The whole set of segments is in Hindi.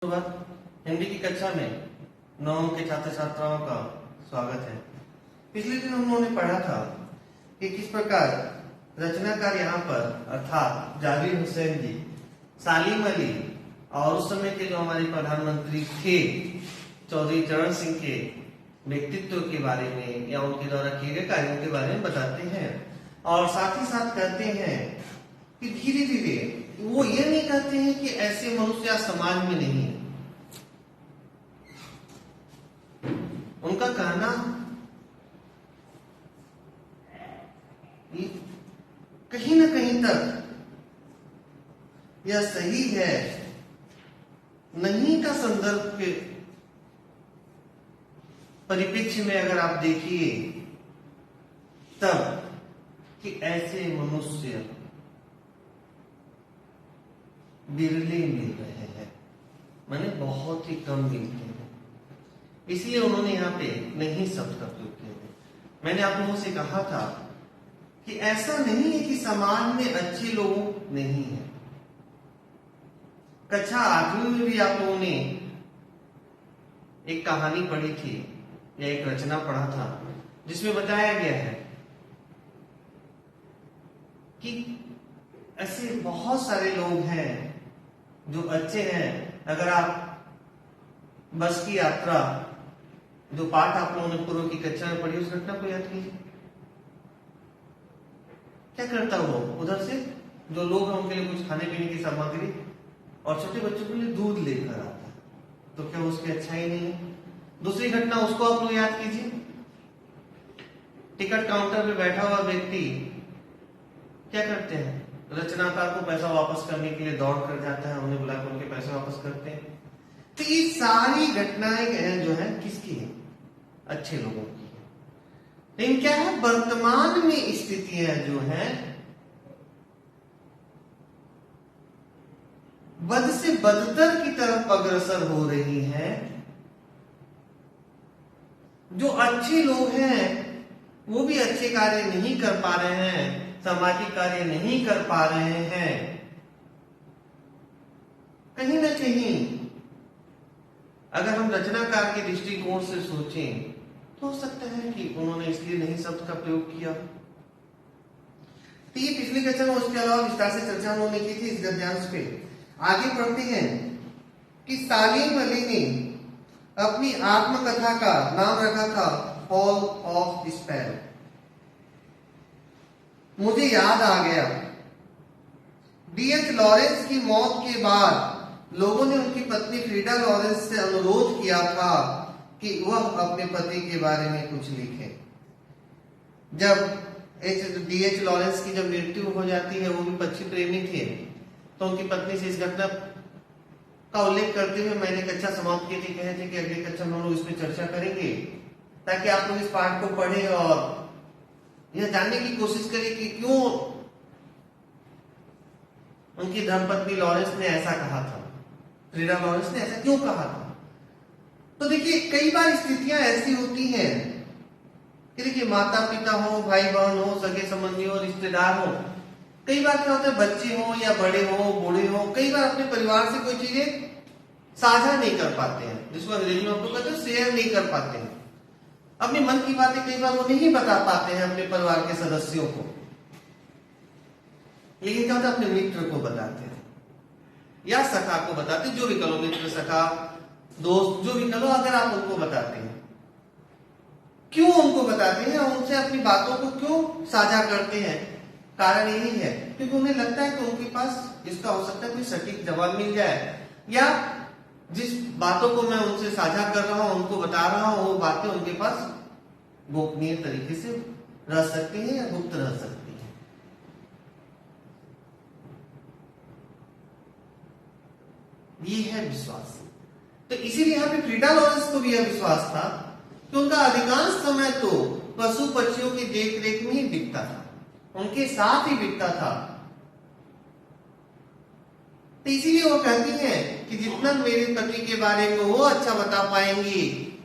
हिंदी की कक्षा में नौवीं के छात्र छात्राओं का स्वागत है। पिछले दिन हम लोगों ने पढ़ा था कि किस प्रकार रचनाकार यहाँ पर अर्थात जाकिर हुसैन जी सालिम अली और उस समय के जो हमारे प्रधानमंत्री थे चौधरी चरण सिंह के व्यक्तित्व के बारे में या उनके द्वारा किए गए कार्यों के बारे में बताते हैं और साथ ही साथ कहते हैं कि धीरे धीरे वो ये नहीं कहते हैं कि ऐसे मनुष्य समाज में नहीं है। उनका कहना कहीं ना कहीं तक यह सही है, नहीं का संदर्भ के परिप्रेक्ष्य में अगर आप देखिए तब कि ऐसे मनुष्य बिरले मिल रहे हैं, माने बहुत ही कम मिलते हैं। इसलिए उन्होंने यहाँ पे नहीं शब्द का प्रयोग किया। मैंने आप लोगों से कहा था कि ऐसा नहीं है कि समाज में अच्छे लोग नहीं है। कक्षा 8वीं में भी आप लोगों ने एक कहानी पढ़ी थी या एक रचना पढ़ा था जिसमें बताया गया है कि ऐसे बहुत सारे लोग हैं जो अच्छे हैं। अगर आप बस की यात्रा जो पाठ आप लोगों ने पूर्व की कक्षा में पढ़ी उस घटना को याद कीजिए। क्या करता वो उधर से जो लोग हैं उनके लिए कुछ खाने पीने की सामग्री और छोटे बच्चों के लिए दूध लेकर आता है, तो क्या उसकी अच्छा ही नहीं है। दूसरी घटना उसको आप लोग याद कीजिए। टिकट काउंटर पे बैठा हुआ व्यक्ति क्या करते हैं, रचनाकार को पैसा वापस करने के लिए दौड़ कर जाता है, उन्हें बुलाकर उनके पैसे वापस करते हैं। तो ये सारी घटनाएं जो है किसकी है, अच्छे लोगों की है। लेकिन क्या है, वर्तमान में स्थितियां जो है बद से बदतर की तरफ अग्रसर हो रही है। जो अच्छे लोग हैं वो भी अच्छे कार्य नहीं कर पा रहे हैं, सामाजिक कार्य नहीं कर पा रहे हैं। कहीं ना कहीं अगर हम रचनाकार के दृष्टिकोण से सोचें तो हो सकता है कि उन्होंने इसलिए नहीं शब्द का प्रयोग किया। तो ये पिछली कक्षा में उसके अलावा विस्तार से चर्चा उन्होंने की थी इस गद्यांश पे। आगे पढ़ते हैं कि सालिम अली ने अपनी आत्मकथा का नाम रखा था फॉल ऑफ डिस्पेयर। मुझे याद आ गया, D.H. लॉरेंस की मौत के बाद लोगों ने उनकी पत्नी फ्रीडा लॉरेंस से अनुरोध किया था कि वह अपने पति के बारे में कुछ लिखे। जब D.H. लॉरेंस की जब मृत्यु हो जाती है, वो भी पक्षी प्रेमी थे, तो उनकी पत्नी से इस घटना का उल्लेख करते हुए मैंने कक्षा समाप्त की थी। कहे थे कि अगली कक्षा में हम लोग इस पर चर्चा करेंगे ताकि आप लोग इस पाठ को पढ़ें और यह जानने की कोशिश करें कि क्यों उनकी धर्मपत्नी लॉरेंस ने ऐसा कहा था, फ्रीडा लॉरेंस ने ऐसा क्यों कहा था। तो देखिए, कई बार स्थितियां ऐसी होती हैं कि देखिए माता पिता हो, भाई बहन हो, सगे संबंधी हो, रिश्तेदार हो, कई बार क्या होता है बच्चे हो या बड़े हो, बूढ़े हो, कई बार अपने परिवार से कोई चीजें साझा नहीं कर पाते हैं, जिसको अंग्रेजी में हम लोग कहते हैं शेयर नहीं कर पाते हैं। अपने मन की बातें कई बार वो नहीं बता पाते हैं अपने परिवार के सदस्यों को, लेकिन क्या होता है अपने मित्र को बताते हैं या सखा को बताते हैं, जो भी करो, मित्र, सखा, दोस्त, जो भी करो, अगर आप उनको बताते हैं। क्यों उनको बताते हैं, उनसे अपनी बातों को क्यों साझा करते हैं? कारण यही है क्योंकि उन्हें लगता है कि उनके पास इसका हो सकता है कोई सटीक जवाब मिल जाए, या जिस बातों को मैं उनसे साझा कर रहा हूं, उनको बता रहा हूं, वो बातें उनके पास गोपनीय तरीके से रह सकती हैं या गुप्त रह सकती हैं। ये है विश्वास। तो इसीलिए यहां पे फ्रीडा लॉरेंस को भी यह विश्वास था कि उनका अधिकांश समय तो पशु पक्षियों की देखरेख में ही बीतता था, उनके साथ ही बीतता था। तो इसीलिए वो कहती हैं कि जितना मेरे पति के बारे में वो अच्छा बता पाएंगी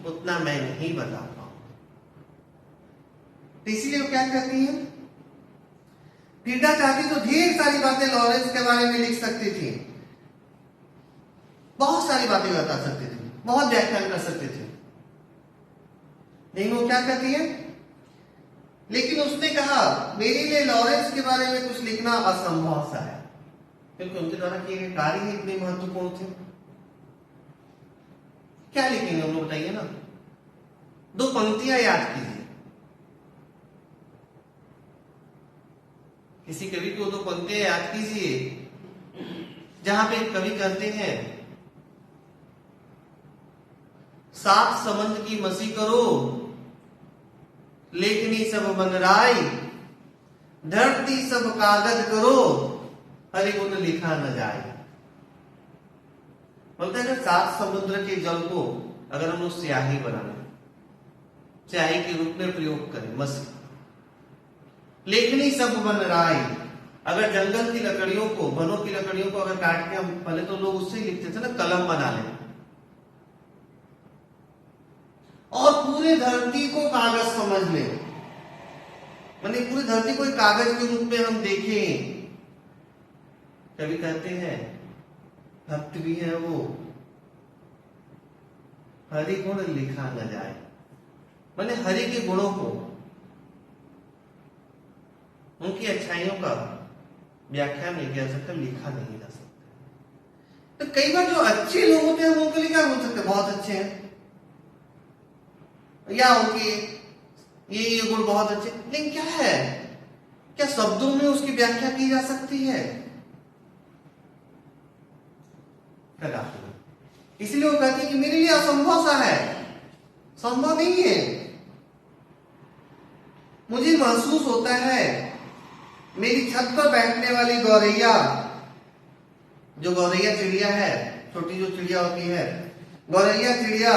उतना मैं नहीं बता पाऊंगा। तो इसीलिए वो क्या कहती हैं, फ्रीडा चाहती तो ढेर सारी बातें लॉरेंस के बारे में लिख सकती थी, बहुत सारी बातें बता सकते थे, बहुत व्याख्यान कर सकते थे, लेकिन वो क्या कहती है, लेकिन उसने कहा मेरे लिए लॉरेंस के बारे में कुछ लिखना असंभव सा है, क्योंकि उनके द्वारा किए गए कार्य ही इतने महत्वपूर्ण थे। क्या लिखेंगे हम लोग बताइए ना, 2 पंक्तियां याद कीजिए। किसी कवि को 2 पंक्तियां याद कीजिए, जहां पे कवि कहते हैं सात समंद की मसी करो, लेखनी सब बनराई, धरती सब कागज करो, हरि गुण लिखा न जाए। बोलते हैं ना, 7 समुद्र के जल को अगर हम लोग स्याही बनाने, स्याही के रूप में प्रयोग करें, मसी, लेखनी सब बनराई, अगर जंगल की लकड़ियों को, वनों की लकड़ियों को अगर काट के हम, पहले तो लोग उससे लिखते थे ना, कलम बना लें, और पूरे धरती को कागज समझ ले, माने पूरी धरती को एक कागज के रूप में हम देखें। कभी कहते हैं भक्त भी है वो, हरि गुण लिखा न जाए, माने हरि के गुणों को, उनकी अच्छाइयों का व्याख्यान नहीं किया सकता, लिखा नहीं जा सकता। तो कई बार जो अच्छे लोग होते हैं उनके लिए क्या बोल सकते हैं, बहुत अच्छे हैं, या उनके ये गुण बहुत अच्छे, लेकिन क्या है, क्या शब्दों में उसकी व्याख्या की जा सकती है? इसलिए वो कहते हैं कि मेरे लिए असंभव सा है, संभव नहीं है। मुझे महसूस होता है मेरी छत पर बैठने वाली गौरैया, जो गौरैया चिड़िया है, छोटी जो चिड़िया होती है, गौरैया चिड़िया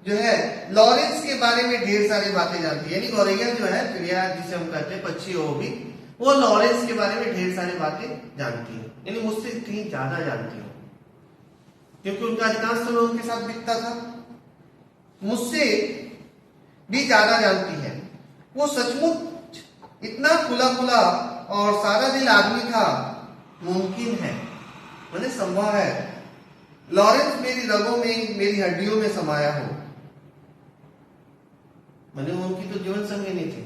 जो है लॉरेंस के बारे में ढेर सारी बातें जानती है। यानी गौरैया जो है चिड़िया, जिसे हम कहते हैं पक्षी हो भी, वो लॉरेंस के बारे में ढेर सारी बातें जानती है, यानी मुझसे कहीं ज्यादा जानती है, क्योंकि उनका अधिकांश समय उनके साथ बीतता था, मुझसे भी ज्यादा जानती है। वो सचमुच इतना खुला खुला और सारा दिल आदमी था, मुमकिन है, मैंने संभव है लॉरेंस मेरी रगों में, मेरी हड्डियों में समाया हो। मैंने उनकी तो जीवन संगिनी थी,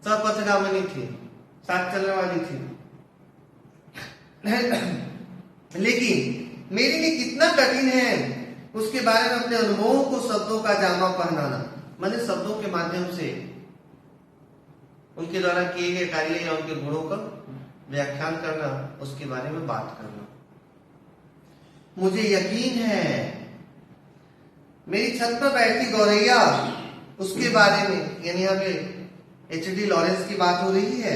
सपथगामिनी थी, साथ चलने वाली थी, लेकिन मेरे लिए कितना कठिन है उसके बारे में अपने अनुभवों को शब्दों का जामा पहनाना, मैंने शब्दों के माध्यम से उनके द्वारा किए गए कार्य या उनके गुणों का व्याख्यान करना, उसके बारे में बात करना। मुझे यकीन है मेरी छत पर बैठी गौरैया, उसके बारे में, यानी यहाँ पे एच.डी. लॉरेंस की बात हो रही है,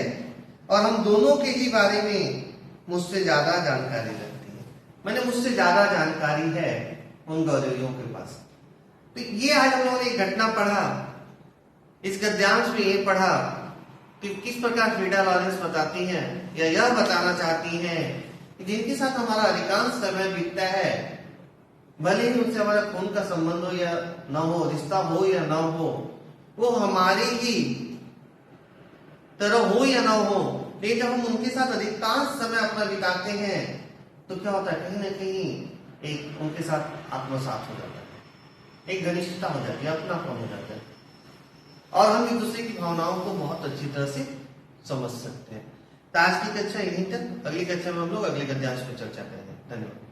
और हम दोनों के ही बारे में मुझसे ज्यादा जानकारी रखती है, मैंने मुझसे ज्यादा जानकारी है उन गौरैयों के पास। तो ये आज हम लोगों ने एक घटना पढ़ा, इस गद्यांश में ये पढ़ा कि किस प्रकार फ्रीडा लॉरेंस बताती हैं, या यह बताना चाहती हैं कि जिनके साथ हमारा अधिकांश समय बीतता है, भले ही उनसे हमारा खून का संबंध हो या न हो, रिश्ता हो या न हो, वो हमारी ही तरह हो या न हो, लेकिन जब हम उनके साथ अधिकांश समय अपना बिताते हैं तो क्या होता है, कहीं ना कहीं एक उनके साथ आत्मसात हो जाता है, एक घनिष्ठता हो जाती है, अपनापन हो जाता है, और हम एक दूसरे की भावनाओं को बहुत अच्छी तरह से समझ सकते हैं। तो आज की कक्षा यहीं तक, अगली कक्षा में हम लोग अगले गद्यांश पर चर्चा करेंगे। धन्यवाद।